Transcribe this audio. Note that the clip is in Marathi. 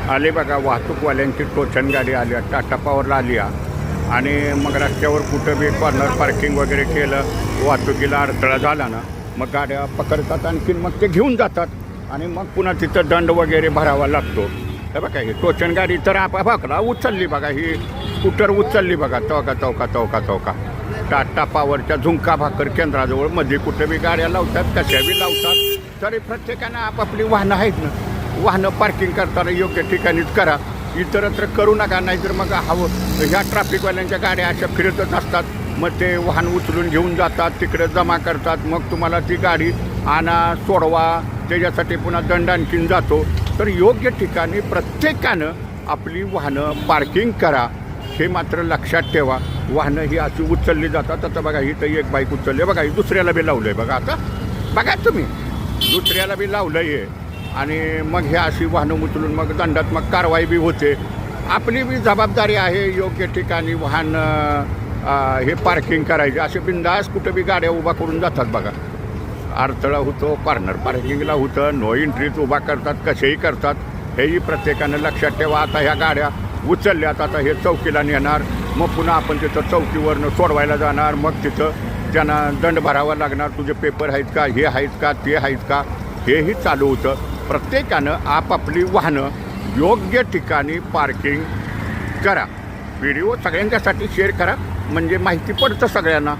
आले बघा वाहतूकवाल्यांची टोचन गाडी आली टाटा पॉवरला आली आणि मग रस्त्यावर कुठं बी कॉर्नर पार्किंग वगैरे केलं, वाहतुकीला अडथळा झाला ना, मग गाड्या पकडतात आणखीन मग ते घेऊन जातात आणि मग पुन्हा तिथं दंड वगैरे भरावा लागतो. हे बघा ही टोचन गाडी तर बघा उचलली बघा, ही स्कूटर उचलली बघा, चौका टाटा पॉवरच्या झुंका भाकर केंद्राजवळ मध्ये कुठं बी गाड्या लावतात, कशा बी लावतात. तरी प्रत्येकानं आपापली वाहनं आहेत ना, वाहनं पार्किंग करताना योग्य ठिकाणीच करा, इतरत्र करू नका. नाहीतर मग ह्या ट्रॅफिकवाल्यांच्या गाड्या अशा फिरतच असतात, मग ते वाहन उचलून घेऊन जातात, तिकडे जमा करतात, मग तुम्हाला ती गाडी आणा सोडवा, त्याच्यासाठी पुन्हा दंड आणखीन जातो. तर योग्य ठिकाणी प्रत्येकानं आपली वाहनं पार्किंग करा, हे मात्र लक्षात ठेवा. वाहनं ही अशी उचलली जातात. आता बघा ही तर एक बाईक उचलली बघा, ही दुसऱ्याला बी लावलं आहे बघा, आता बघा तुम्ही दुसऱ्याला बी लावलं आहे आणि मग हे अशी वाहनं उचलून मग दंडात्मक कारवाई बी होते. आपली बी जबाबदारी आहे योग्य ठिकाणी वाहन हे पार्किंग करायचे. असे बिंदास कुठं बी गाड्या उभा करून जातात बघा, अडथळा होतो, कॉर्नर पार्किंगला होतं, नो एंट्रीत उभा करतात, कसेही करतात. हेही प्रत्येकानं लक्षात ठेवा. आता ह्या गाड्या उचलल्यात, आता हे चौकीला नेणार, मग पुन्हा आपण तिथं चौकीवरनं सोडवायला जाणार, मग तिथं त्यांना दंड भरावा लागणार. तुझे पेपर आहेत का, हे आहेत का, ते आहेत का, हेही चालू होतं. प्रत्येकानं आपापली वाहनं योग्य ठिकाणी पार्किंग करा. व्हिडिओ सगळ्यांच्यासाठी शेअर करा, म्हणजे माहिती पडतं सगळ्यांना.